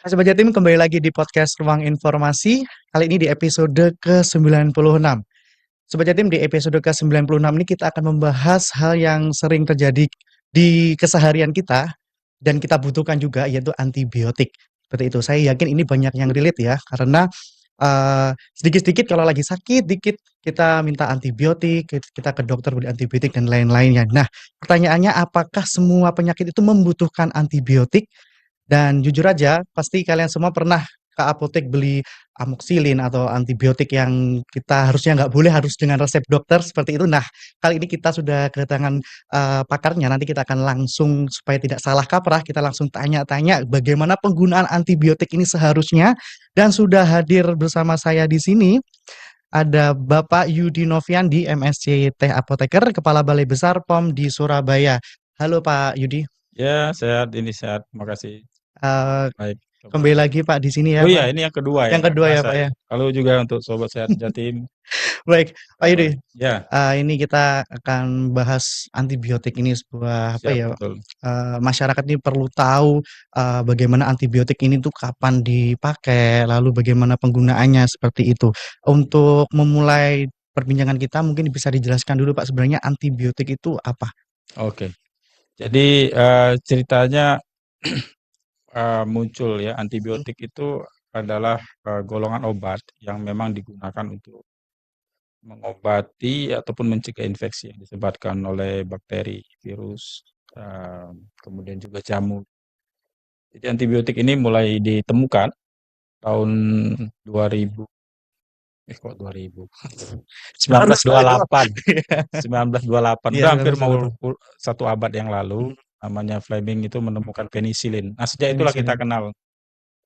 Sobat Jatim, kembali lagi di podcast Ruang Informasi. Kali ini di episode ke-96. Sobat Jatim, di episode ke-96 ini kita akan membahas hal yang sering terjadi di keseharian kita dan kita butuhkan juga, yaitu antibiotik. Seperti itu. Saya yakin ini banyak yang relate ya, karena sedikit-sedikit kalau lagi sakit dikit kita minta antibiotik, kita ke dokter beli antibiotik dan lain-lainnya. Nah, pertanyaannya, apakah semua penyakit itu membutuhkan antibiotik? Dan jujur aja, pasti kalian semua pernah ke apotek beli amoxicillin atau antibiotik yang kita harusnya nggak boleh, harus dengan resep dokter seperti itu. Nah, kali ini kita sudah kedatangan pakarnya. Nanti kita akan langsung, supaya tidak salah kaprah, kita langsung tanya-tanya bagaimana penggunaan antibiotik ini seharusnya. Dan sudah hadir bersama saya di sini ada Bapak Yudi Noviandi, MSc Teh Apoteker, Kepala Balai Besar POM di Surabaya. Halo Pak Yudi. Ya, sehat, ini sehat. Makasih. Eh, Baik. Kembali lagi Pak di sini ya Oh Pak. iya, ini yang kedua ya, Yang nggak kedua ya kerasa Pak ya. ya. Halo juga untuk Sobat Sehat Jatim. Baik, Pak Yudi. Ya, Ini kita akan bahas antibiotik, ini sebuah apa siap, ya? betul. Masyarakat ini perlu tahu bagaimana antibiotik ini tuh kapan dipakai, lalu bagaimana penggunaannya seperti itu. Untuk memulai perbincangan kita, mungkin bisa dijelaskan dulu Pak, sebenarnya antibiotik itu apa? Oke. Jadi ceritanya muncul ya, Hmm. antibiotik itu adalah golongan obat yang memang digunakan untuk mengobati ataupun mencegah infeksi yang disebabkan oleh bakteri, virus, kemudian juga jamur. Jadi antibiotik ini mulai ditemukan tahun 2000. Kok 2000? Harus Pak itu. 1928. 1928, Iya, udah hampir mau 1928. satu abad yang lalu, Hmm. namanya Fleming itu menemukan penisilin. Nah, sejak itulah kita Penicillin.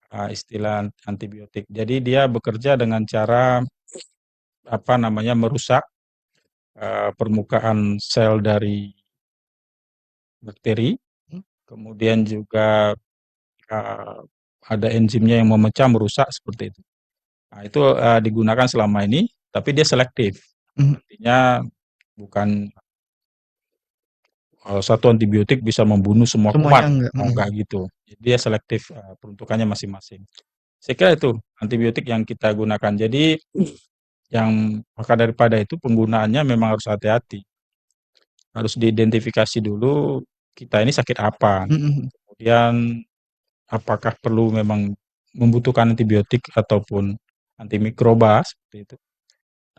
kenal istilah antibiotik. Jadi dia bekerja dengan cara apa namanya merusak permukaan sel dari bakteri, Hmm. kemudian juga uh, ada enzimnya yang memecah, merusak seperti itu. Nah, itu digunakan selama ini, tapi dia selektif. Hmm. Artinya bukan satu antibiotik bisa membunuh semua Semuanya kuman, enggak. oh enggak gitu. Jadi dia selektif peruntukannya masing-masing. Saya kira itu antibiotik yang kita gunakan. Jadi yang maka daripada itu penggunaannya memang harus hati-hati. Harus diidentifikasi dulu kita ini sakit apa. Hmm. Kemudian apakah perlu memang membutuhkan antibiotik ataupun antimikroba seperti itu.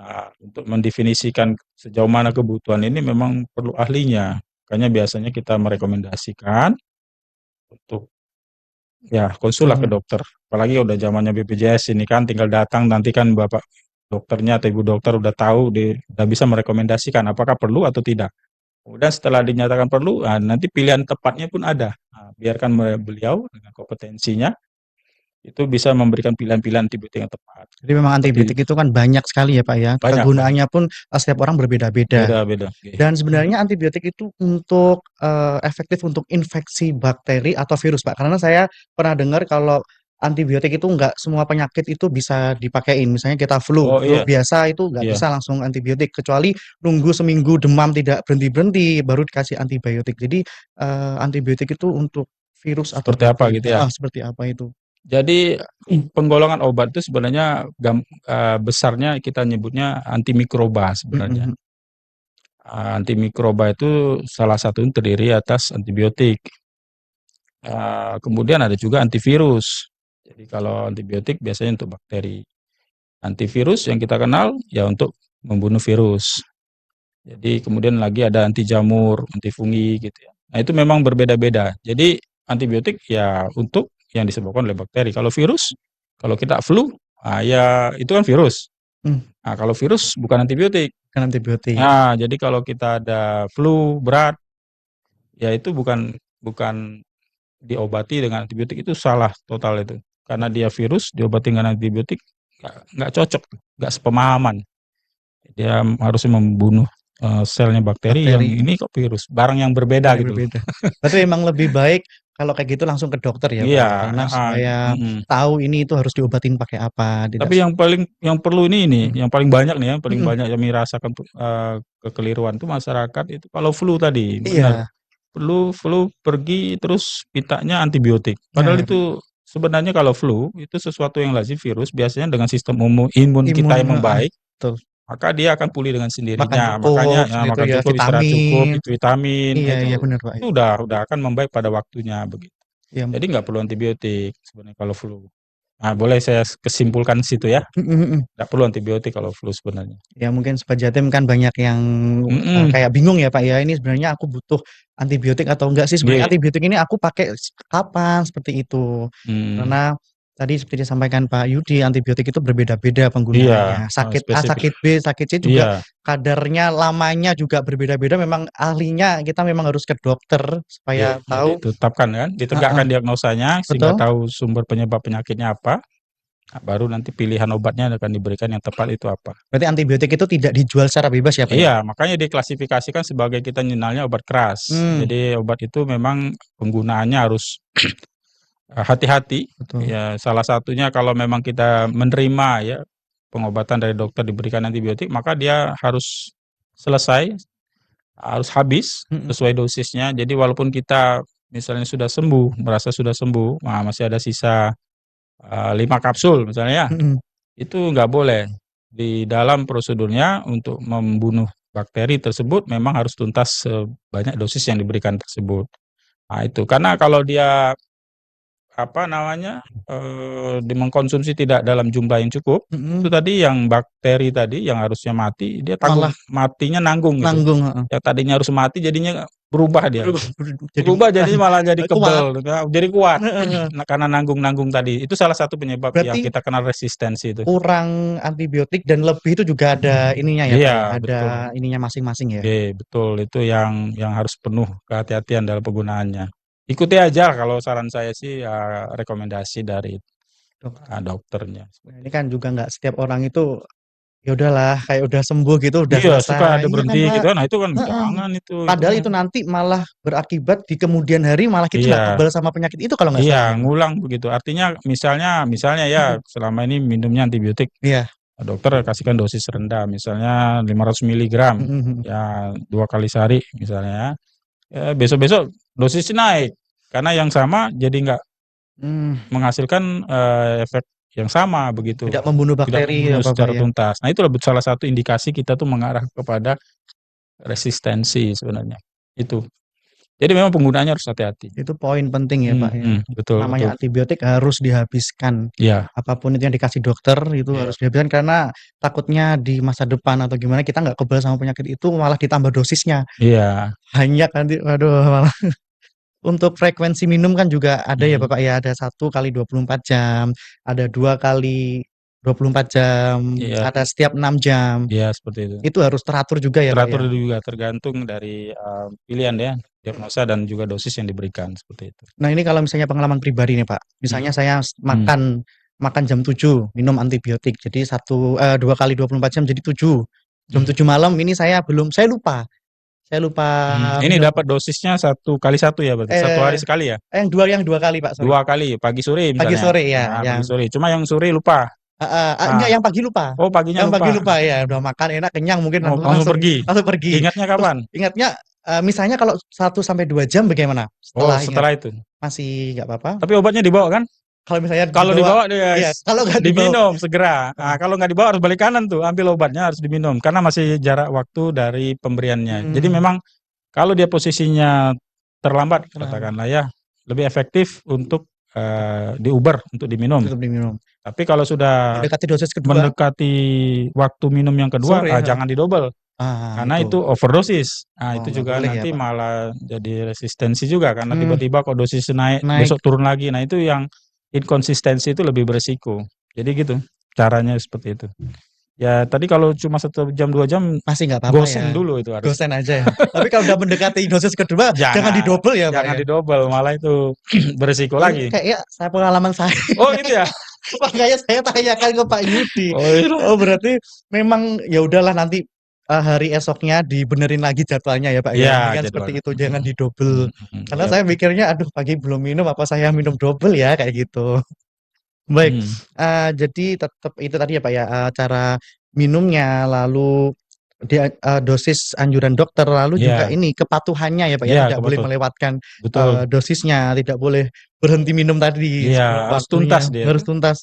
Nah, untuk mendefinisikan sejauh mana kebutuhan ini memang perlu ahlinya. Makanya biasanya kita merekomendasikan untuk ya konsul lah ke dokter. Apalagi udah zamannya BPJS ini kan, tinggal datang nanti kan Bapak dokternya atau Ibu dokter udah tahu, udah bisa merekomendasikan apakah perlu atau tidak. Kemudian setelah dinyatakan perlu, nanti pilihan tepatnya pun ada. Nah, biarkan beliau dengan kompetensinya itu bisa memberikan pilihan-pilihan antibiotik yang tepat. Jadi memang Seperti antibiotik itu. itu kan banyak sekali ya Pak ya. Banyak, banyak. Kegunaannya pun setiap orang berbeda-beda. Beda-beda. Oke. Dan sebenarnya antibiotik itu untuk efektif untuk infeksi bakteri atau virus Pak. Karena saya pernah dengar kalau antibiotik itu nggak semua penyakit itu bisa dipakein. Misalnya kita Oh flu iya, biasa itu nggak iya. bisa langsung antibiotik. Kecuali nunggu seminggu demam tidak berhenti-berhenti baru dikasih antibiotik. Jadi antibiotik itu untuk virus atau Seperti apa bakteri. gitu ya. Seperti apa itu? Jadi penggolongan obat itu sebenarnya besarnya kita nyebutnya antimikroba sebenarnya. Mm-mm. Antimikroba itu salah satu terdiri atas antibiotik. Kemudian ada juga antivirus. Jadi kalau antibiotik biasanya untuk bakteri. Antivirus yang kita kenal ya untuk membunuh virus. Jadi kemudian lagi ada anti jamur, anti fungi gitu ya. Nah, itu memang berbeda-beda. Jadi antibiotik ya untuk yang disebabkan oleh bakteri. Kalau virus, kalau kita flu, ya itu kan virus. Hmm, Nah, kalau virus bukan antibiotik. kan antibiotik. Nah, jadi kalau kita ada flu berat, ya itu bukan bukan diobati dengan antibiotik, itu salah total itu. Karena dia virus diobati dengan antibiotik nggak cocok, nggak sepemahaman. Dia harusnya membunuh selnya bakteri, yang Bakteri. ini kok virus, barang yang berbeda Barang yang gitu loh. berbeda. Berarti memang lebih baik kalau kayak gitu langsung ke dokter ya Pak Iya, ya, karena supaya mhm. tahu ini itu harus diobatin pakai apa, tidak. Tapi yang perlu ini, Mhm. yang paling banyak nih ya, paling Mhm. banyak yang merasakan kekeliruan tuh masyarakat itu kalau flu tadi, benar. Iya, Flu flu pergi terus mintanya antibiotik. nah Padahal ya, itu sebenarnya kalau flu itu sesuatu yang lazim, virus biasanya dengan sistem imun kita Imun, yang heeh, membaik, betul. maka dia akan pulih dengan Makan sendirinya. cukup, Makanya ya gitu makan ya, cukup, istirahat cukup, vitamin. itu vitamin, Iya iya, bener, Pak, itu ya. udah akan membaik pada waktunya begitu. Iya, Jadi nggak perlu antibiotik sebenarnya kalau flu. Nah, boleh saya kesimpulkan situ ya, mhm mhm. nggak perlu antibiotik kalau flu sebenarnya. Ya mungkin Sobat Jatim kan banyak yang Mhm, kayak bingung ya Pak ya, ini sebenarnya aku butuh antibiotik atau enggak sih? Sebenarnya iya, antibiotik ini aku pakai kapan? Seperti itu. mmm, Karena tadi seperti disampaikan Pak Yudi, antibiotik itu berbeda-beda iya, penggunaannya. Sakit A, spesifik, sakit B, sakit C juga iya, kadarnya lamanya juga berbeda-beda. Memang ahlinya kita memang harus ke dokter iya, supaya jadi tahu. ditetapkan kan, Heeh, ditegakkan diagnosanya sehingga betul. tahu sumber penyebab penyakitnya apa, nah baru nanti pilihan obatnya akan diberikan yang tepat itu apa. Berarti antibiotik itu tidak dijual secara bebas ya Pak ya? Iya, makanya diklasifikasikan sebagai kita nyebutnya obat keras. Hmm, Jadi obat itu memang penggunaannya harus hati-hati, betul. ya salah satunya kalau memang kita menerima ya pengobatan dari dokter diberikan antibiotik, maka dia harus selesai, harus habis Mhm, sesuai dosisnya. Jadi walaupun kita misalnya sudah sembuh, merasa sudah sembuh, nah masih ada sisa 5 kapsul misalnya ya, mhm. itu nggak boleh. Di dalam prosedurnya untuk membunuh bakteri tersebut memang harus tuntas sebanyak dosis yang diberikan tersebut. Nah itu, karena kalau dia apa namanya, mengkonsumsi tidak dalam jumlah yang cukup, itu Mhm. tadi yang bakteri tadi yang harusnya mati, dia tanggung Malah matinya nanggung gitu. nanggung, heeh. Yang tadinya harus mati jadinya berubah dia. Berubah jadi Berubah jadinya malah jadi kuat. kebal, jadi kuat. Heeh heeh. Nah, karena nanggung-nanggung tadi. Itu salah satu penyebab yang Berarti kita kenal resistensi itu. kurang antibiotik dan lebih itu juga ada ininya ya, Pak, ya, Iya, ada betul. ininya masing-masing ya? Betul. Itu yang harus penuh kehati-hatian dalam penggunaannya. Ikuti aja kalau saran saya sih, rekomendasi dari Dokter. dokternya, Nah, seperti ini itu. kan juga nggak setiap orang itu, ya udahlah kayak udah sembuh gitu, udah Iya, suka selesai. ada Iya kan, berhenti Pak? gitu kan, nah itu kan Heeh. jangan itu Padahal mah itu nanti malah berakibat di kemudian hari malah kita nggak iya kebal sama penyakit itu kalau nggak iya, salah ya, Pak? ngulang begitu. Artinya misalnya ya Mhm. selama ini minumnya antibiotik, Iya. dokter kasihkan dosis rendah, misalnya 500 miligram, Mhm mhm. ya 2 kali sehari misalnya ya. Besok-besok dosisnya naik, karena yang sama jadi nggak Mmm, menghasilkan, efek yang sama begitu, tidak membunuh tidak bakteri ya, membunuh Pak secara ya? tuntas. Nah itu salah satu indikasi kita tuh mengarah kepada resistensi sebenarnya, itu. Jadi memang penggunaannya harus hati-hati. Itu poin penting ya, Pak, ya. Betul betul. Namanya antibiotik harus dihabiskan. Iya Apapun itu yang dikasih dokter itu iya harus dihabiskan karena takutnya di masa depan atau gimana kita nggak kebal sama penyakit itu malah ditambah dosisnya. iya, Banyak nanti waduh malah untuk frekuensi minum kan juga ada ya, mhm, Bapak, ya. Ada 1 kali 24 jam, ada 2 kali 24 jam, iya ada setiap 6 jam. iya seperti itu. Itu harus teratur juga ya, Pak, Teratur ya. juga tergantung dari, pilihan ya, diagnosa dan juga dosis yang diberikan, seperti itu. Nah, ini kalau misalnya pengalaman pribadi nih, Pak. Misalnya Mhm saya mhm makan makan jam 7 minum antibiotik. Jadi 2 kali 24 jam jadi 7. Jam mhm 7 malam ini saya lupa. Saya lupa Ini minum dapat dosisnya 1 kali 1 ya berarti, 1 hari eh, sekali ya? yang dua kali, Pak, sorry. 2 kali, pagi sore Pagi misalnya? sore ya, Nah, pagi yang sore, cuma yang sore lupa? enggak Ah, yang pagi lupa. oh paginya Yang pagi lupa? lupa ya, udah makan enak, kenyang mungkin Oh langsung langsung pergi? langsung pergi. Ingatnya Terus kapan? ingatnya, misalnya kalau 1 sampai 2 jam bagaimana? Oh Setelah ingat, setelah itu? masih nggak apa-apa? Tapi obatnya dibawa kan? Kalau misalnya Kalau dibawa dibawa dia iya, kalau nggak dibawa diminum segera. heeh, Nah, kalau nggak dibawa harus balik kanan tuh, ambil obatnya harus diminum, karena masih jarak waktu dari pemberiannya. Jadi mhm, memang kalau dia posisinya terlambat terlambat. katakanlah ya, lebih efektif untuk, diuber untuk diminum. Tetap diminum. Tapi kalau sudah Mendekati dosis kedua mendekati waktu minum yang kedua, sore, heeh. jangan didobel, karena Itu. itu overdosis. Nah, Oh, itu nggak juga boleh ya, nanti Pak. malah jadi resistensi juga karena Mmm, tiba-tiba kok dosisnya naik, naik. besok turun lagi. Nah, itu yang inkonsistensi itu lebih beresiko. Jadi gitu, caranya seperti itu. Ya tadi kalau cuma 1 jam, 2 jam, Masih nggak apa-apa ya, gosen dulu itu harus. gosen aja ya. Tapi kalau udah mendekati dosis kedua jangan Jangan, didobel ya, Pak, jangan ya? didobel, malah itu beresiko Ini lagi. kayaknya pengalaman saya Oh gitu ya? makanya saya tanyakan ke Pak Yudi. Oh iya. Oh, berarti memang ya udahlah nanti, hari esoknya dibenerin lagi jadwalnya ya, Pak, ya? Iya Mendingan seperti jadwalnya, itu, jangan didobel. Karena iya saya betul. mikirnya, "Aduh, pagi belum minum, apa saya minum dobel ya?" Kayak gitu. Baik, Mhm, jadi tetap itu tadi ya, Pak, ya, cara minumnya, lalu dosis anjuran dokter, lalu juga Iya, ini kepatuhannya ya Pak ya, iya, tidak boleh melewatkan betul. dosisnya, tidak boleh berhenti minum tadi Iya, sebelum harus tuntas waktunya, dia harus tuh. tuntas.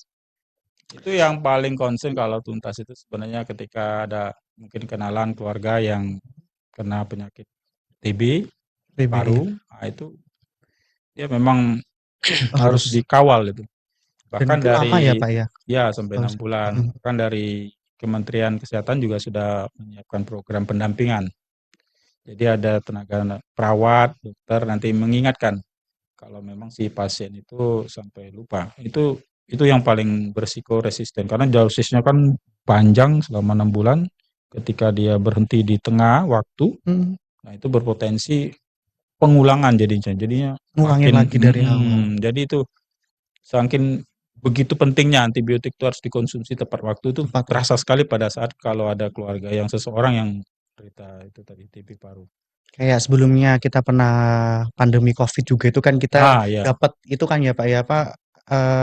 Itu yang paling concern kalau tuntas itu sebenarnya ketika ada mungkin kenalan keluarga yang kena penyakit TB TBI paru, nah itu ya memang harus harus, dikawal itu. dan Bahkan itu lama ya dari Pak ya? ya sampai Setahu 6 saya. bulan. Bahkan dari Kementerian Kesehatan juga sudah menyiapkan program pendampingan. Jadi ada tenaga perawat, dokter nanti mengingatkan kalau memang si pasien itu sampai lupa. Itu yang paling berisiko resisten karena dosisnya kan panjang selama 6 bulan. Ketika dia berhenti di tengah waktu, Hmm, nah itu berpotensi pengulangan jadinya. Jadinya ngulangin makin lagi dari awal. jadi itu saking begitu pentingnya antibiotik itu harus dikonsumsi tepat waktu itu Tepat waktu. terasa sekali pada saat kalau ada keluarga yang seseorang yang cerita itu tadi TB paru. Kayak sebelumnya kita pernah pandemi COVID juga itu kan kita Ah ya, dapat itu kan ya Pak ya, apa,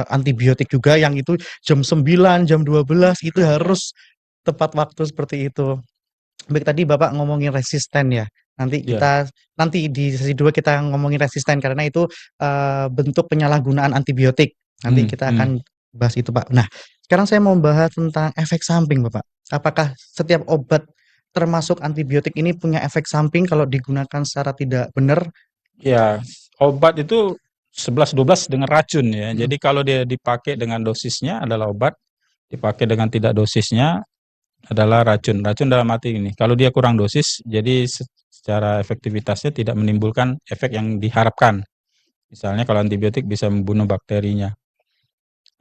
antibiotik juga yang itu jam 9, jam 12 itu harus tepat waktu seperti itu. Baik, tadi Bapak ngomongin resisten ya. ya. Nanti di sesi 2 kita ngomongin resisten karena itu, bentuk penyalahgunaan antibiotik. Nanti Hmm, kita hmm. akan bahas itu, Pak. Nah, sekarang saya mau bahas tentang efek samping, Bapak. Apakah setiap obat termasuk antibiotik ini punya efek samping kalau digunakan secara tidak benar? Ya, obat itu 11-12 dengan racun ya. Mhm, Jadi kalau dia dipakai dengan dosisnya adalah obat, dipakai dengan tidak dosisnya adalah racun. Racun dalam arti ini, kalau dia kurang dosis, jadi secara efektivitasnya tidak menimbulkan efek yang diharapkan. Misalnya kalau antibiotik bisa membunuh bakterinya.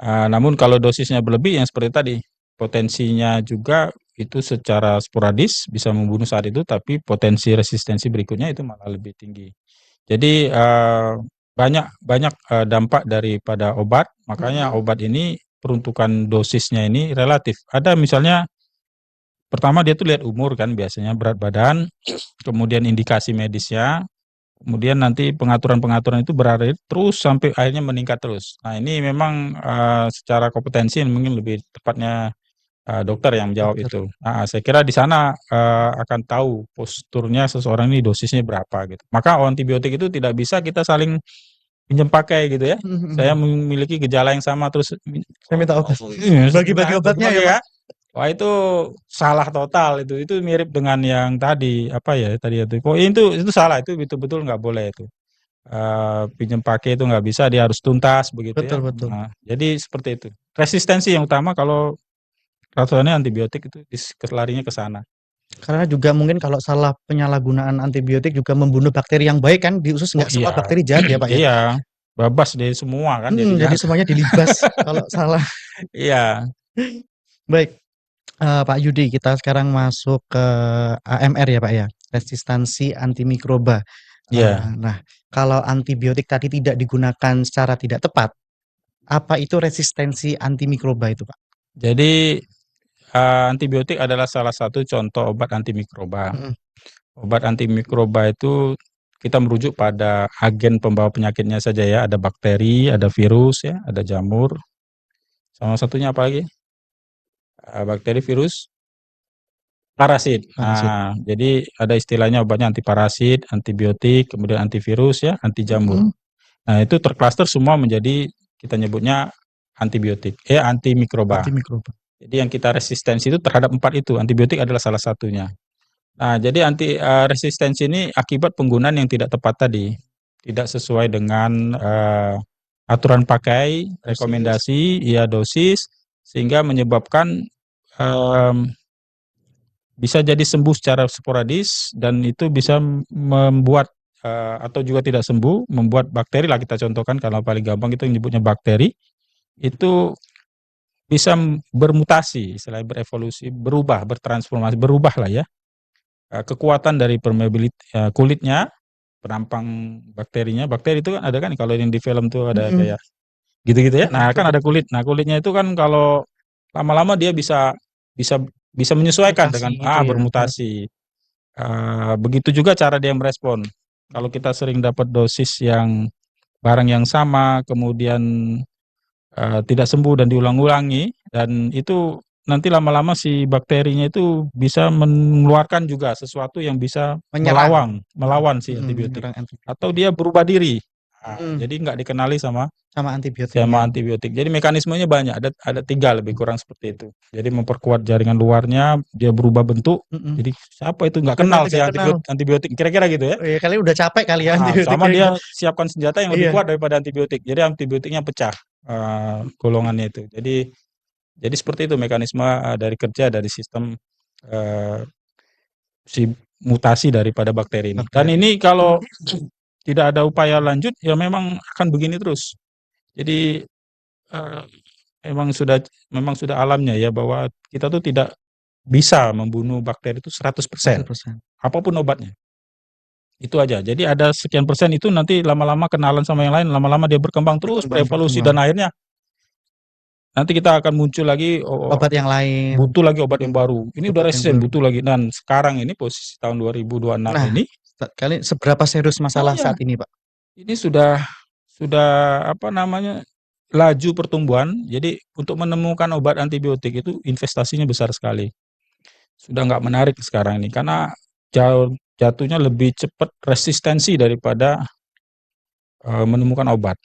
Namun kalau dosisnya berlebih yang seperti tadi, potensinya juga itu secara sporadis bisa membunuh saat itu, tapi potensi resistensi berikutnya itu malah lebih tinggi. Jadi banyak banyak dampak daripada obat, makanya mhm. obat ini peruntukan dosisnya ini relatif. Ada misalnya pertama dia tuh lihat umur kan biasanya berat badan, kemudian indikasi medisnya, kemudian nanti pengaturan-pengaturan itu berada terus sampai akhirnya meningkat terus. Nah ini memang secara kompetensi mungkin lebih tepatnya dokter yang menjawab Dokter. itu. Saya kira di sana akan tahu posturnya seseorang ini dosisnya berapa gitu. Maka antibiotik itu tidak bisa kita saling pinjam pakai gitu ya. Mhm, Saya mhm. memiliki gejala yang sama terus Saya minta obat. minta Bagi-bagi obatnya bagi-bagi ya, Pak? ya. Wah itu salah total itu. Itu mirip dengan yang tadi apa ya tadi itu. Oh itu salah itu betul-betul nggak boleh itu. Pinjam pakai itu nggak bisa dia harus tuntas begitu ya. Betul, betul. Nah, jadi seperti itu. Resistensi yang utama kalau ratusannya antibiotik itu larinya ke sana. Karena juga mungkin kalau salah penyalahgunaan antibiotik juga membunuh bakteri yang baik kan, di usus Oh nggak semua iya, bakteri jahat ya, Pak, ya? iya, babas deh semua kan Jadi jadinya. semuanya dilibas kalau salah. Iya, Baik, Pak Yudi, kita sekarang masuk ke AMR ya, Pak, ya, resistansi antimikroba. iya. Nah, kalau antibiotik tadi tidak digunakan secara tidak tepat, apa itu resistensi antimikroba itu, Pak? Jadi antibiotik adalah salah satu contoh obat antimikroba. Mhm, Obat antimikroba itu kita merujuk pada agen pembawa penyakitnya saja ya, ada bakteri, ada virus ya, ada jamur, sama satunya apa lagi? Bakteri, virus, parasit. parasit. Jadi ada istilahnya obatnya antiparasit, antibiotik, kemudian antivirus ya, anti jamur. Mhm, Nah, itu terklaster semua menjadi kita nyebutnya antibiotik, antimikroba. antimikroba. Jadi yang kita resistensi itu terhadap 4 itu, antibiotik adalah salah satunya. Nah, jadi resistensi ini akibat penggunaan yang tidak tepat tadi. Tidak sesuai dengan aturan pakai, Dosis. rekomendasi, ya dosis, sehingga menyebabkan bisa jadi sembuh secara sporadis dan itu bisa membuat atau juga tidak sembuh, membuat bakteri lah kita contohkan kalau paling gampang itu nyebutnya bakteri, itu bisa bermutasi, selain berevolusi, berubah, bertransformasi, berubah lah ya. Kekuatan dari kulitnya, penampang bakterinya. Bakteri itu kan ada kan kalau yang di film tuh ada Mhm, kayak gitu-gitu ya. mhm, Nah, kan betul. ada kulit. Nah, kulitnya itu kan kalau lama-lama dia bisa bisa menyesuaikan Mutasi dengan itu ya, bermutasi. Begitu juga cara dia merespon. Kalau kita sering dapat dosis yang barang yang sama, kemudian tidak sembuh dan diulang-ulangi, dan itu nanti lama-lama si bakterinya itu bisa mengeluarkan juga sesuatu yang bisa Menyerang. melawan si antibiotik. Menyerang antibiotik. Atau dia berubah diri. Mm, Jadi nggak dikenali sama sama antibiotiknya. antibiotik. Jadi mekanismenya banyak, ada 3 lebih kurang seperti itu. Jadi memperkuat jaringan luarnya, dia berubah bentuk. Mm-mm. Jadi siapa itu nggak Siapa kenal itu si gak kenal? antibiotik, kira-kira gitu ya. Oh, ya kali udah capek kali ya Sama antibiotiknya dia gitu. siapkan senjata yang lebih Iya. kuat daripada antibiotik. Jadi antibiotiknya pecah golongannya itu. Jadi seperti itu mekanisme dari kerja dari sistem eh, si mutasi daripada bakteri ini. Dan Bakteri. ini kalau tidak ada upaya lanjut ya memang akan begini terus. Jadi eh, memang sudah alamnya ya bahwa kita tuh tidak bisa membunuh bakteri itu 100%. 100%. Apapun obatnya. Itu aja. Jadi ada sekian persen itu nanti lama-lama kenalan sama yang lain, lama-lama dia berkembang terus, Berkembang, berevolusi berkembang. dan akhirnya nanti kita akan muncul lagi Obat yang lain. butuh lagi obat yang Mm, baru. Ini udah obat yang resisten, baru. butuh lagi. Dan sekarang ini posisi tahun 2026 Nah, ini, kali seberapa serius oh masalah ya, saat ini, Pak? ini sudah apa namanya laju pertumbuhan. Jadi untuk menemukan obat antibiotik itu investasinya besar sekali. Sudah nggak menarik sekarang ini karena jatuhnya lebih cepat resistensi daripada menemukan obat.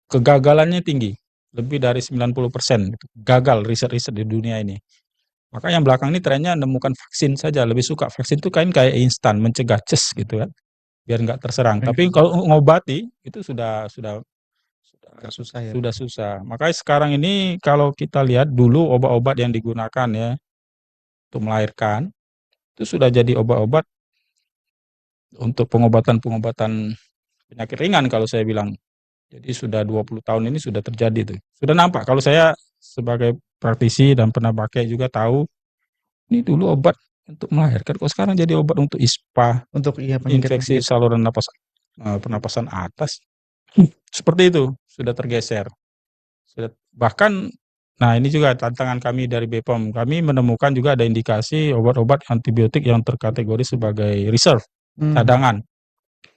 Kegagalannya tinggi, lebih dari 90% gagal riset-riset di dunia ini. Maka yang belakang ini trennya menemukan vaksin saja, lebih suka vaksin itu kayak instan, mencegah ces gitu kan, biar nggak terserang. Tapi kalau ngobati itu Agak susah ya. sudah susah. Makanya sekarang ini kalau kita lihat dulu obat-obat yang digunakan ya untuk melahirkan itu sudah jadi obat-obat untuk pengobatan-pengobatan penyakit ringan kalau saya bilang. Jadi sudah 20 tahun ini sudah terjadi tuh. Sudah nampak kalau saya sebagai praktisi dan pernah pakai juga tahu ini dulu obat untuk melahirkan kok sekarang jadi obat untuk ISPA, Untuk iya infeksi penyakit-penyakit. saluran napas pernapasan atas. Seperti itu sudah tergeser. Bahkan nah ini juga tantangan kami dari BPOM. Kami menemukan juga ada indikasi obat-obat antibiotik yang terkategori sebagai reserve, cadangan.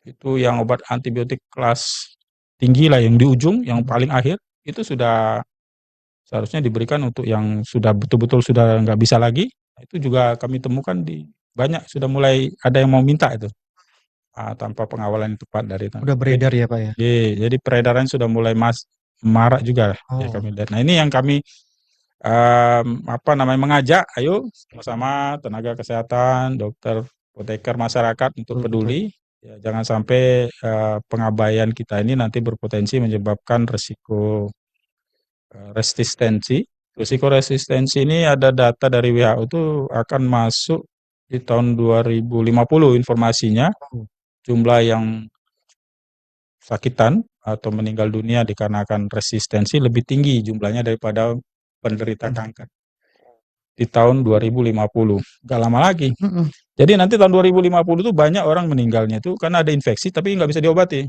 Itu yang obat antibiotik kelas tinggi lah yang di ujung, yang paling akhir itu sudah seharusnya diberikan untuk yang sudah betul-betul sudah nggak bisa lagi. Itu juga kami temukan di banyak sudah mulai ada yang mau minta itu tanpa pengawalan yang tepat dari itu. Udah beredar ya, Pak ya? Jadi peredaran sudah mulai marak juga ya kami lihat. Nah ini yang kami apa namanya mengajak, ayo sama-sama tenaga kesehatan, dokter, apoteker, masyarakat untuk Betul. peduli. Ya, jangan sampai pengabaian kita ini nanti berpotensi menyebabkan resiko resistensi. Risiko resistensi ini ada data dari WHO itu akan masuk di tahun 2050 informasinya. Jumlah yang sakitan atau meninggal dunia dikarenakan resistensi lebih tinggi jumlahnya daripada penderita kanker di tahun 2050. Gak lama lagi. Jadi nanti tahun 2050 itu banyak orang meninggalnya itu karena ada infeksi tapi nggak bisa diobati.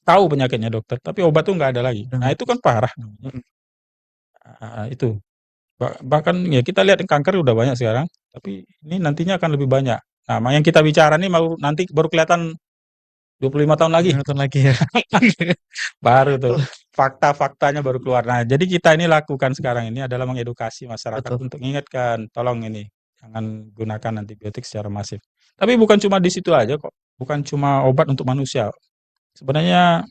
Tahu penyakitnya dokter, tapi obat tuh nggak ada lagi. Nah itu kan parah. Itu. Bahkan ya kita lihat kanker udah banyak sekarang, tapi ini nantinya akan lebih banyak. Nah, yang kita bicara nih mau nanti baru kelihatan 25 tahun lagi. 5 tahun lagi ya. Baru tuh fakta-faktanya baru keluar. Nah, jadi kita ini lakukan sekarang ini adalah mengedukasi masyarakat Betul. untuk mengingatkan, tolong ini jangan gunakan antibiotik secara masif. Tapi bukan cuma di situ aja kok. Bukan cuma obat untuk manusia. Sebenarnya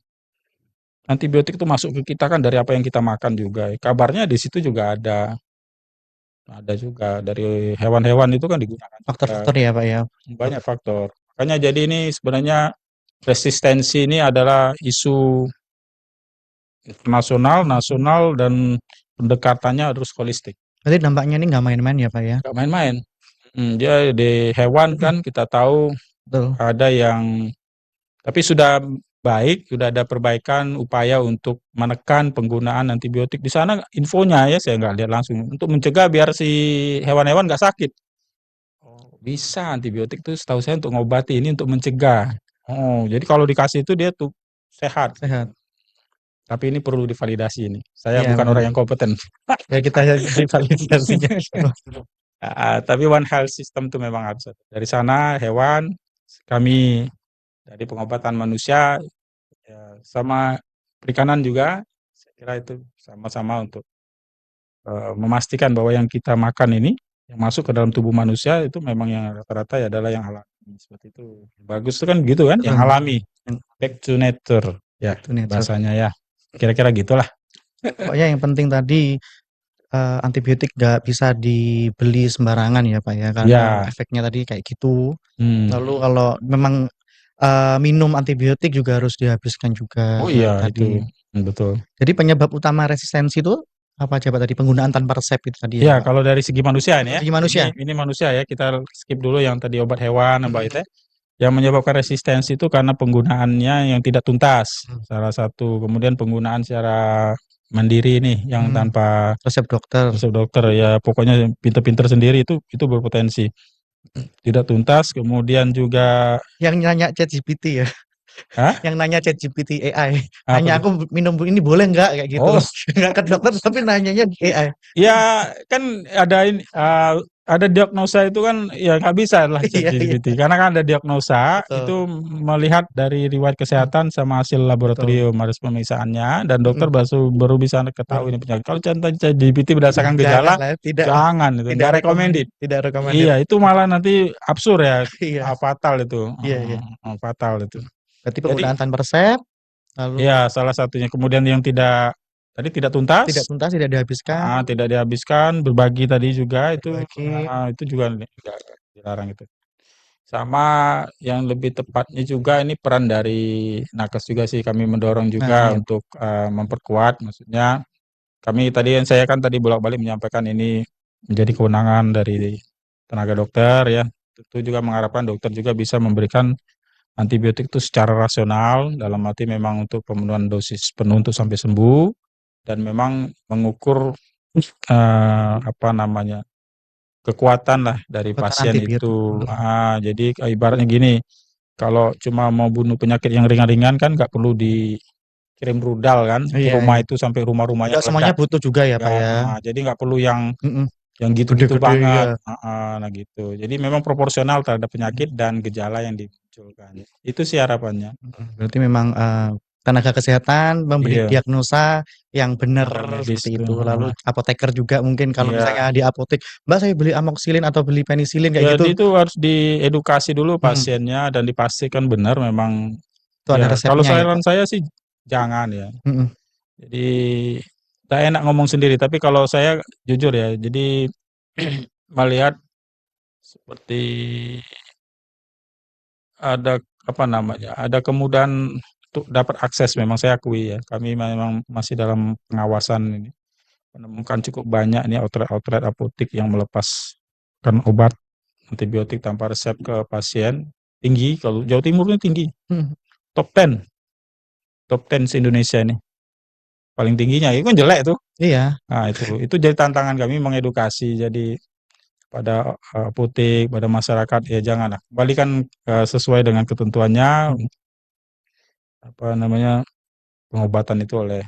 antibiotik itu masuk ke kita kan dari apa yang kita makan juga. Kabarnya di situ juga ada juga dari hewan-hewan itu kan digunakan juga. Faktor-faktor ya, Pak ya. Banyak faktor. Makanya jadi ini sebenarnya resistensi ini adalah isu internasional, nasional, dan pendekatannya harus holistik. Berarti dampaknya ini nggak main-main ya, Pak ya? Gak main-main. Dia di hewan kan kita tahu Betul. ada yang, tapi sudah baik, sudah ada perbaikan upaya untuk menekan penggunaan antibiotik di sana. Infonya ya saya nggak lihat langsung untuk mencegah biar si hewan-hewan nggak sakit. Oh, bisa antibiotik tuh setahu saya untuk ngobati ini untuk mencegah. Oh, jadi kalau dikasih itu dia tuh sehat. Sehat. Tapi ini perlu divalidasi ini. Saya Iya, bukan benar. orang yang kompeten. Ya kita validasinya. Tapi One Health System itu memang harus ada. Dari sana hewan, kami dari pengobatan manusia, ya, sama perikanan juga. Saya kira itu sama-sama untuk memastikan bahwa yang kita makan ini, yang masuk ke dalam tubuh manusia itu memang yang rata-rata adalah yang alami, seperti itu. Bagus itu kan gitu kan, yang alami, back to nature, ya Back to nature. bahasanya ya, kira-kira gitulah. Pokoknya yang penting tadi antibiotik nggak bisa dibeli sembarangan ya Pak ya, karena Ya, efeknya tadi kayak gitu. Lalu hmm. kalau memang minum antibiotik juga harus dihabiskan juga Oh kayak iya tadi. itu, betul. Jadi penyebab utama resistensi itu apa aja Pak tadi? Penggunaan tanpa resep itu tadi ya Ya, Pak? kalau dari segi manusia ini ya, Segi manusia? ini manusia ya, kita skip dulu yang tadi obat hewan, Mbak Mhm. itu ya. Yang menyebabkan resistensi itu karena penggunaannya yang tidak tuntas, salah satu. Kemudian penggunaan secara mandiri nih, yang tanpa Resep dokter. resep dokter ya, pokoknya pinter-pinter sendiri itu berpotensi. Tidak tuntas, kemudian juga Yang nanya ChatGPT ya? Hah? Yang nanya ChatGPT AI, Apa nanya tuh? aku minum ini boleh nggak kayak gitu? Oh, Nggak ke dokter tapi nanyanya AI. ya kan ada diagnosa itu kan ya nggak bisa lah Iya iya, ChatGPT karena kan ada diagnosa betul. itu melihat dari riwayat kesehatan sama hasil Betul. laboratorium harus pemeriksaannya dan dokter Mhm. baru bisa ketahui Baru ini penyakit. Kalau contoh ChatGPT berdasarkan gejala janganlah, tidak jangan itu tidak nggak recommended recommended. tidak recommended. Iya itu malah nanti absurd ya, Iya fatal itu, iya iya. fatal itu. Berarti Jadi penggunaan tanpa resep, lalu ya salah satunya kemudian yang tidak tidak tuntas. tuntas, tidak dihabiskan, Tidak dihabiskan, berbagi tadi juga berbagi. itu juga nggak dilarang itu. Sama yang lebih tepatnya juga ini peran dari nakes juga sih, kami mendorong Nah juga iya, untuk, memperkuat, maksudnya saya kan tadi bolak-balik menyampaikan ini menjadi kewenangan dari tenaga dokter ya, tentu juga mengharapkan dokter juga bisa memberikan antibiotik itu secara rasional, dalam arti memang untuk pemenuhan dosis penuh untuk sampai sembuh, dan memang mengukur apa namanya, kekuatan lah dari kekuatan pasien antibiotik. itu, jadi ibaratnya gini, kalau cuma mau bunuh penyakit yang ringan-ringan kan nggak perlu dikirim rudal kan ke Iya rumah iya. itu sampai rumah-rumahnya Enggak semuanya meledak, butuh juga ya Pak nggak, ya? jadi nggak perlu Mhm. yang gitu-gitu Gede-gede ya. banget, nah gitu. Jadi memang proporsional terhadap Mhm. penyakit dan gejala yang dimunculkan, itu sih harapannya. Berarti memang, tenaga kesehatan memberi Iya, diagnosa yang benar tenaga medis seperti tuh, itu. Lalu apoteker juga mungkin kalau iya. misalnya di apotek, "Mbak saya beli amoxicillin atau beli penisilin," kayak Jadi gitu, itu harus diedukasi dulu mhm, pasiennya dan dipastikan benar memang itu ada ya, kalau resepnya ya saran Pak? saya sih jangan ya. Mhm. Jadi tak enak ngomong sendiri, tapi kalau saya jujur ya, jadi melihat seperti ada apa namanya, ada kemudahan untuk dapat akses, memang saya akui ya, kami memang masih dalam pengawasan ini, menemukan cukup banyak nih outlet-outlet apotik yang melepaskan obat antibiotik tanpa resep ke pasien, tinggi, kalau Jawa Timur ini tinggi, Mhm. top 10 top 10 se-Indonesia ini, paling tingginya, itu kan jelek tuh. Iya, Nah itu jadi tantangan kami mengedukasi, jadi pada, apotek, pada masyarakat, ya janganlah, kembalikan, sesuai dengan ketentuannya, mhm. apa namanya, pengobatan itu oleh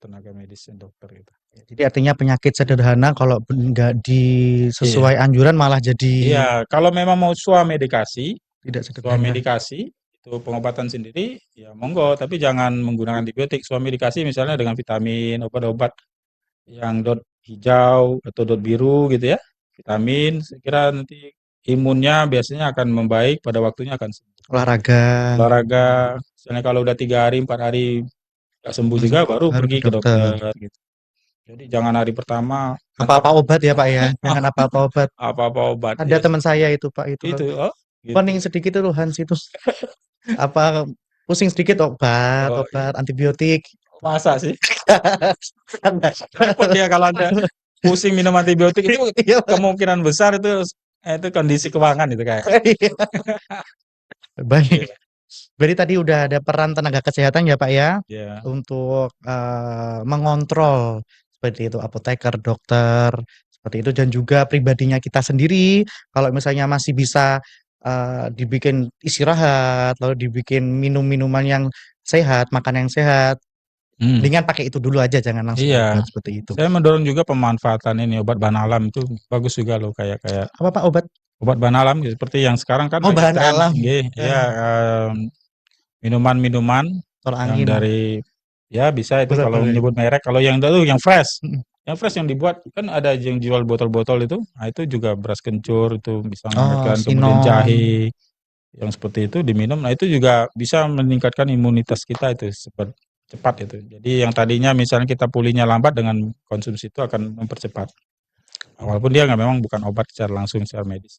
tenaga medis dan dokter gitu. Jadi artinya penyakit sederhana kalau nggak Iya sesuai anjuran malah jadi iya, kalau memang mau swamedikasi tidak sederhana. swamedikasi itu pengobatan sendiri, ya monggo, tapi jangan menggunakan antibiotik. Swamedikasi misalnya dengan vitamin, obat-obat yang dot hijau atau dot biru gitu ya, vitamin, saya kira nanti imunnya biasanya akan membaik, pada waktunya akan sembuh. Olahraga, Olahraga, misalnya kalau udah 3 hari, 4 hari nggak sembuh mhm, juga, baru baru ke pergi ke dokter. dokter gitu. Jadi jangan hari pertama mantap Apa-apa obat ya Pak ya, jangan apa-apa obat. apa-apa obat, Ada iya teman saya itu Pak, itu itu, oh gitu. pening sedikit itu Hans itu, apa, pusing sedikit obat Oh iya, obat antibiotik. masa sih? Repot ya kalau Anda pusing minum antibiotik itu, Iya Pak, kemungkinan besar itu kondisi keuangan itu kayaknya. iya. Baik, Iya berarti tadi udah ada peran tenaga kesehatan ya Pak ya, iya, untuk, mengontrol seperti itu apoteker, dokter, seperti itu dan juga pribadinya kita sendiri kalau misalnya masih bisa, dibikin istirahat, lalu dibikin minum minuman yang sehat, makan yang sehat, mmm, mendingan pakai itu dulu aja jangan langsung iya. obat seperti itu. Saya mendorong juga pemanfaatan ini obat Banalam itu bagus juga loh, kayak kayak Apa Pak obat? obat Banalam gitu, seperti yang sekarang kan Oh lagi bahan tren alam, nggih, iya, minuman-minuman tolak yang angin, dari ya bisa itu boleh kalau boleh, menyebut merek, kalau yang dulu yang fresh, mhm. Yang fresh yang dibuat kan ada yang jual botol-botol itu, nah itu juga beras kencur itu bisa Oh, menghangatkan, kemudian Sinom. jahe yang seperti itu diminum, nah itu juga bisa meningkatkan imunitas kita itu cepat itu. Jadi yang tadinya misalnya kita pulihnya lambat dengan konsumsi itu akan mempercepat. Walaupun dia nggak memang bukan obat secara langsung secara medis.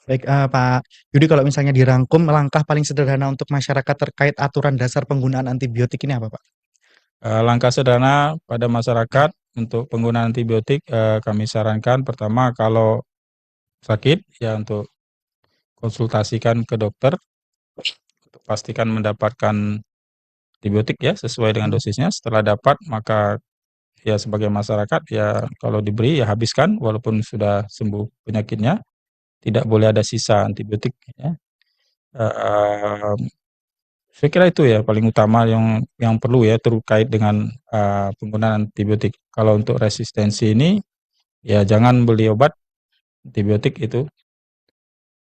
Baik, Pak Yudi, kalau misalnya dirangkum langkah paling sederhana untuk masyarakat terkait aturan dasar penggunaan antibiotik ini apa, Pak? Langkah sederhana pada masyarakat untuk penggunaan antibiotik kami sarankan pertama kalau sakit ya untuk konsultasikan ke dokter untuk pastikan mendapatkan antibiotik ya sesuai dengan dosisnya. Setelah dapat maka ya sebagai masyarakat ya kalau diberi ya habiskan walaupun sudah sembuh penyakitnya, tidak boleh ada sisa antibiotik ya. Eee, saya kira itu ya paling utama yang perlu ya terkait dengan penggunaan antibiotik. Kalau untuk resistensi ini ya jangan beli obat antibiotik itu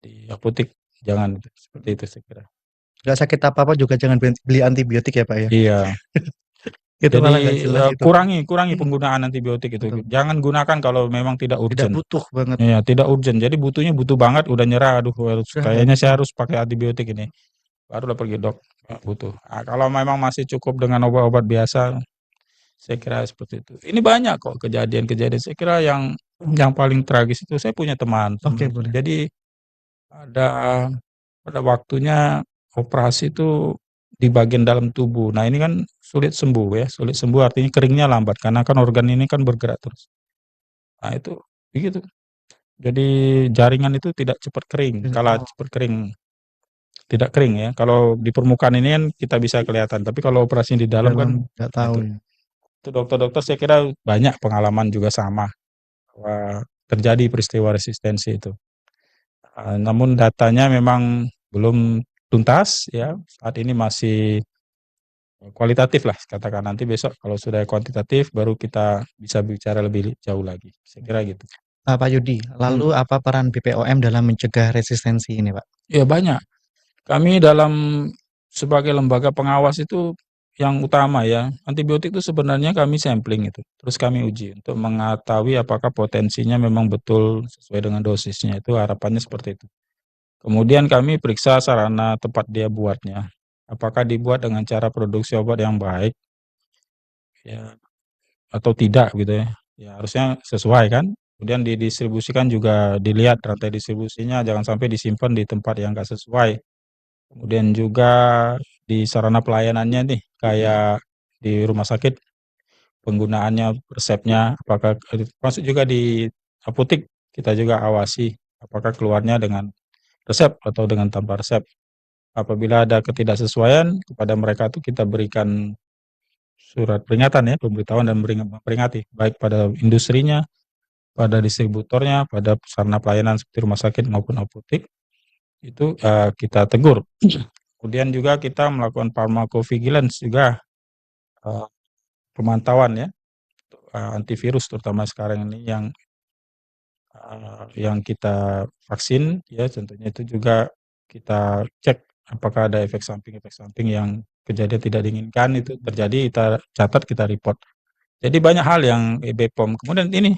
di apotek, jangan seperti itu saya kira. Nggak sakit apa-apa juga jangan beli antibiotik ya, Pak, ya? Iya. Itu malah nggak Jadi, jelas itu. kurangi Mhm, penggunaan antibiotik itu. betul. Jangan gunakan kalau memang tidak Tidak urgent. butuh banget. Iya, tidak urgent. Jadi butuh banget, udah nyerah, "Aduh Udah nggak kayaknya bisa. saya harus pakai antibiotik ini." Barulah pergi, "Dok, butuh." Kalau memang masih cukup dengan obat-obat biasa, saya kira seperti itu. Ini banyak kok kejadian-kejadian. Saya kira yang paling tragis itu saya punya Oke, teman. boleh. Jadi ada pada waktunya operasi itu di bagian dalam tubuh. Nah, ini kan sulit sembuh ya, sulit sembuh artinya keringnya lambat karena kan organ ini kan bergerak terus. Nah, itu begitu. Jadi jaringan itu tidak cepat kering, kalah Oh, cepat kering, tidak kering ya. Kalau di permukaan ini kan kita bisa kelihatan, tapi kalau operasi di di dalam dalam kan, nggak nah tahu itu. ya. Itu dokter-dokter saya kira banyak pengalaman juga sama, bahwa terjadi peristiwa resistensi itu. Namun datanya memang belum tuntas ya, saat ini masih kualitatif lah katakan, nanti besok kalau sudah kuantitatif baru kita bisa bicara lebih jauh lagi, saya kira gitu. Pak Yudi, Hmm. lalu apa peran BPOM dalam mencegah resistensi ini, Pak? Ya banyak. Kami dalam sebagai lembaga pengawas itu yang utama ya, antibiotik itu sebenarnya kami sampling itu, terus kami uji untuk mengetahui apakah potensinya memang betul sesuai dengan dosisnya, itu harapannya seperti itu. Kemudian kami periksa sarana tempat dia buatnya, apakah dibuat dengan cara produksi obat yang baik ya atau tidak gitu ya. Ya harusnya sesuai kan. Kemudian didistribusikan juga dilihat rantai distribusinya jangan sampai disimpan di tempat yang enggak sesuai. Kemudian juga di sarana pelayanannya nih, kayak di rumah sakit penggunaannya, resepnya, apakah masuk juga di apotek, kita juga awasi apakah keluarnya dengan resep atau dengan tanpa resep. Apabila ada ketidaksesuaian kepada mereka tuh kita berikan surat peringatan ya, pemberitahuan dan memperingati, baik pada industrinya, pada distributornya, pada sarana pelayanan seperti rumah sakit maupun apotek, itu kita tegur. Kemudian juga kita melakukan pharmacovigilance juga, eee, pemantauan ya, antivirus terutama sekarang ini yang kita vaksin ya tentunya itu juga kita cek apakah ada efek samping yang kejadian tidak diinginkan itu terjadi, kita catat, kita report. Jadi banyak hal yang BPOM. Kemudian ini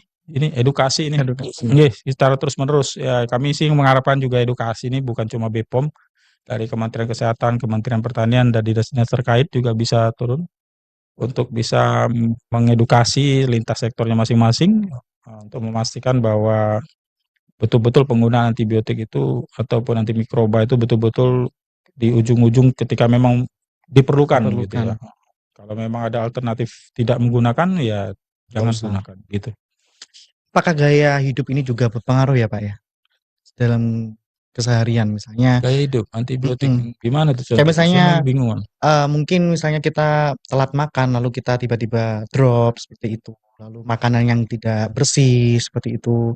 edukasi ini, Edukasi. nggih, secara terus-menerus ya kami sih mengharapkan juga edukasi ini bukan cuma BPOM, dari Kementerian Kesehatan, Kementerian Pertanian, dan dinas-dinas terkait juga bisa turun untuk bisa mengedukasi lintas sektornya masing-masing, untuk memastikan bahwa betul-betul penggunaan antibiotik itu ataupun antimikroba itu betul-betul di ujung-ujung ketika memang diperlukan gitu ya. Diperlukan. Kalau memang ada alternatif tidak menggunakan ya Nggak jangan usah. gunakan gitu. Apakah gaya hidup ini juga berpengaruh ya, Pak, ya? Dalam keseharian misalnya Gaya hidup antibiotik, mhm, gimana tuh kayak contohnya? Saya misalnya, bingung. mungkin misalnya kita telat makan lalu kita tiba-tiba drop seperti itu, lalu makanan yang tidak bersih seperti itu,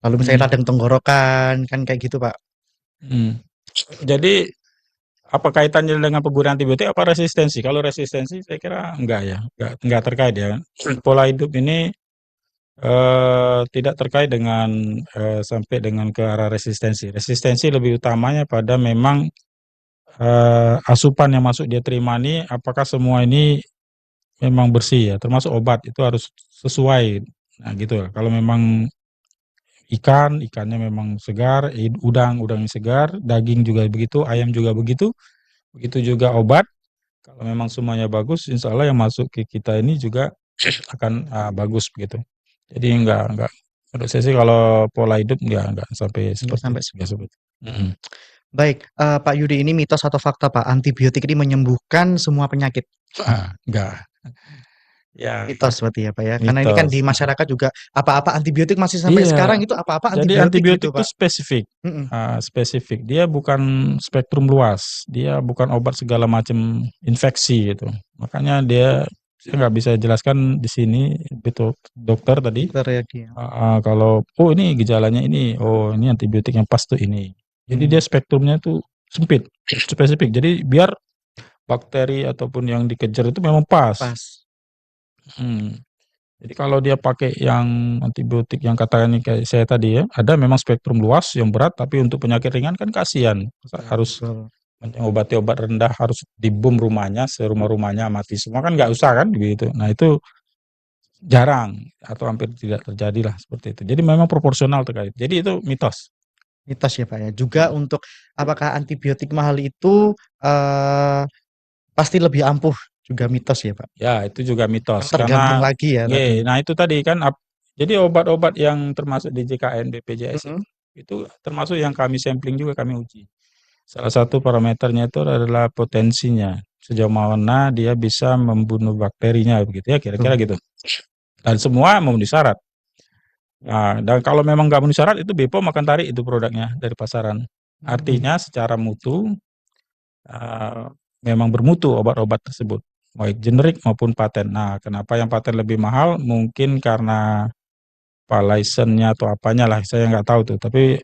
lalu misalnya Hmm, radang tenggorokan, kan kayak gitu, Pak. hmm. Jadi apa kaitannya dengan penggunaan antibiotik apa resistensi? Kalau resistensi saya kira enggak ya, enggak terkait ya. Pola hidup ini tidak terkait dengan sampai dengan ke arah resistensi. Resistensi lebih utamanya pada memang asupan yang masuk dia terima ini apakah semua ini memang bersih ya, termasuk obat itu harus sesuai. Nah gitu lah. Kalau memang ikannya memang segar, udangnya segar, daging juga begitu, ayam juga begitu, begitu juga obat. Kalau memang semuanya bagus, insya Allah yang masuk ke kita ini juga akan bagus begitu. Jadi enggak, menurut saya sih kalau pola hidup enggak sampai Nggak seperti sampai itu, enggak seperti seperti itu. Mm-mm. Baik, Pak Yudi, ini mitos atau fakta, Pak? Antibiotik ini menyembuhkan semua penyakit? Enggak, ya Mitos berarti ya, Pak, ya? Karena ini kan di mitos. masyarakat juga apa-apa antibiotik masih sampai Iya, sekarang itu apa-apa jadi antibiotik antibiotik gitu, itu Pak. spesifik, Mhm, spesifik. Dia bukan spektrum luas, dia bukan obat segala macam infeksi gitu. Makanya saya nggak bisa jelaskan di sini, betul dokter tadi. dokter ya dia. Kalau oh ini gejalanya ini, oh ini antibiotik yang pas tuh ini. Jadi dia Mmm, spektrumnya tuh sempit, spesifik. Jadi biar bakteri ataupun yang dikejar itu memang pas. pas. Hmm. Jadi kalau dia pakai yang antibiotik yang katakan kayak saya tadi ya, ada memang spektrum luas yang berat, tapi untuk penyakit ringan kan kasihan. Masa Betul harus betul. mengobati obat rendah harus dibom rumahnya, serumah-rumahnya mati semua kan nggak usah kan gitu. Nah itu jarang atau hampir tidak terjadi lah seperti itu. Jadi memang proporsional terkait. Jadi itu mitos. Mitos ya, Pak, ya? Juga untuk apakah antibiotik mahal itu, eee, pasti lebih ampuh, juga mitos ya, Pak? Ya itu juga Kan mitos tergantung karena lagi ya tadi. nah itu tadi kan jadi obat-obat yang termasuk di JKN BPJS Mhm. itu termasuk yang kami sampling juga kami uji. Salah satu parameternya itu adalah potensinya, sejauh mana dia bisa membunuh bakterinya begitu ya, kira-kira Betul. gitu. Dan semua memenuhi syarat. Nah, dan kalau memang nggak memenuhi syarat itu BPOM akan tarik itu produknya dari pasaran. Mmm, Artinya secara mutu eh, memang bermutu obat-obat tersebut, baik generik maupun paten. Nah, kenapa yang paten lebih mahal? Mungkin karena apa license-nya atau apanya lah, saya nggak tahu tuh. Tapi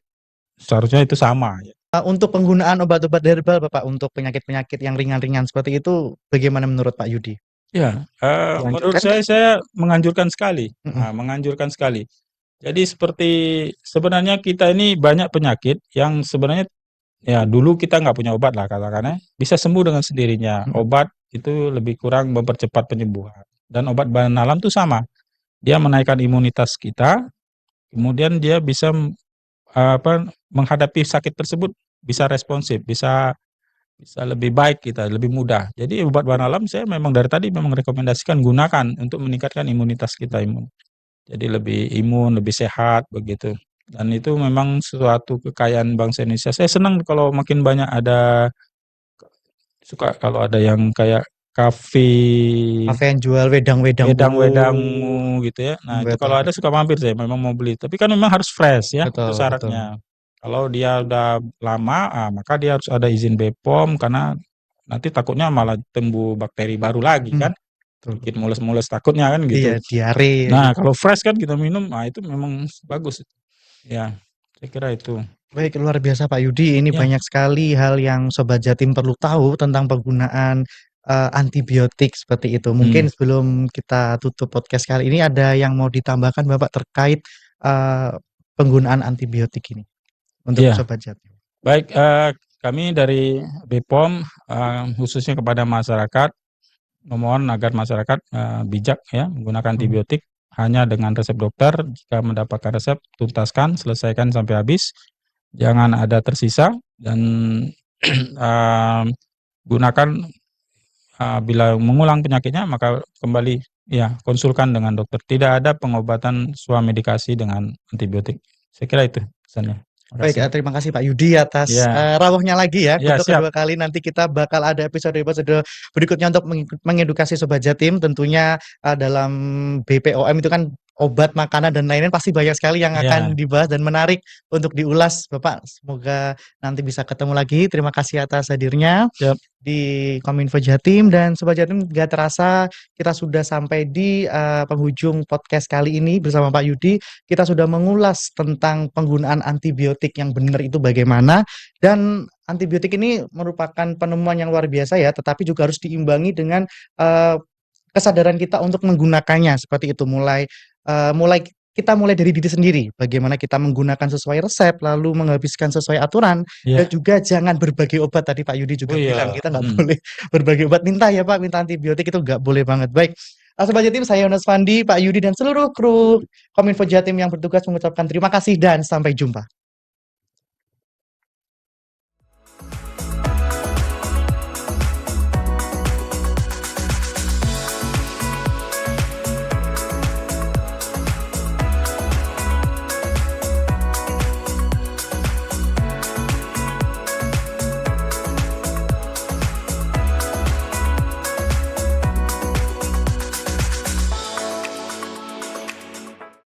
seharusnya itu sama. untuk penggunaan obat-obat herbal, Bapak, untuk penyakit-penyakit yang ringan-ringan seperti itu bagaimana menurut Pak Yudi? Ya, menurut Dianjurkan nggak? saya menganjurkan sekali, Mhm, menganjurkan sekali. Jadi seperti sebenarnya kita ini banyak penyakit yang sebenarnya ya dulu kita nggak punya obat lah katakannya, bisa sembuh dengan sendirinya. mhm. Obat itu lebih kurang mempercepat penyembuhan. Dan obat bahan alam itu sama, dia menaikkan imunitas kita, kemudian dia bisa menghadapi sakit tersebut bisa responsif, bisa bisa lebih baik kita, lebih mudah. Jadi obat bahan alam saya memang dari tadi memang rekomendasikan gunakan untuk meningkatkan imunitas kita Jadi lebih imun, lebih sehat begitu. Dan itu memang suatu kekayaan bangsa Indonesia. Saya senang kalau makin banyak ada kalau ada yang kayak kafe Kafe yang jual wedang-wedang wedang-wedangmu gitu ya. Nah, itu betul kalau ada betul. suka mampir saya memang mau beli. Tapi kan memang harus fresh ya, itu Betul betul. syaratnya. Kalau dia udah lama, maka dia harus ada izin BPOM karena nanti takutnya malah tumbuh bakteri baru lagi Mhm, kan, betul bikin betul. mules-mules takutnya kan Iya, gitu. diare Nah, gitu. kalau fresh kan kita minum, itu memang bagus. Ya, saya kira itu. Baik, luar biasa Pak Yudi. Ini Ya, banyak sekali hal yang Sobat Jatim perlu tahu tentang penggunaan antibiotik seperti itu. hmm, Mungkin sebelum kita tutup podcast kali ini ada yang mau ditambahkan Bapak terkait eh, penggunaan antibiotik ini untuk ya. Sobat Jatim. Baik, kami dari BPOM khususnya kepada masyarakat memohon agar masyarakat bijak ya menggunakan Hmm. antibiotik hanya dengan resep dokter. Jika mendapatkan resep, tuntaskan, selesaikan sampai habis. Jangan ada tersisa dan uh, gunakan bila mengulang penyakitnya maka kembali ya konsulkan dengan dokter. Tidak ada pengobatan swamedikasi dengan antibiotik. Saya kira itu pesannya. Terima Baik, kasih. terima kasih Pak Yudi atas Ya, rawuhnya lagi ya. ya Untuk siap. kedua kali nanti kita bakal ada episode-episode berikutnya untuk mengedukasi Sobat Jatim. Tentunya dalam BPOM itu kan obat, makanan, dan lain-lain pasti banyak sekali yang Ya, akan dibahas dan menarik untuk diulas, Bapak. Semoga nanti bisa ketemu lagi. Terima kasih atas hadirnya siap. di Kominfo Jatim dan Sobat Jatim, gak terasa kita sudah sampai di penghujung podcast kali ini bersama Pak Yudi. Kita sudah mengulas tentang penggunaan antibiotik yang benar itu bagaimana, dan antibiotik ini merupakan penemuan yang luar biasa ya, tetapi juga harus diimbangi dengan eh, kesadaran kita untuk menggunakannya seperti itu, mulai kita mulai dari diri sendiri, bagaimana kita menggunakan sesuai resep, lalu menghabiskan sesuai aturan, dan Iya. juga jangan berbagi obat. Tadi Pak Yudi Oh juga bilang iya, kita nggak boleh berbagi obat. Minta ya Pak, minta antibiotik itu nggak boleh banget. Baik, Sobat Jatim, saya Yones Fandi, Pak Yudi, dan seluruh kru Kominfo Jatim yang bertugas mengucapkan terima kasih dan sampai jumpa.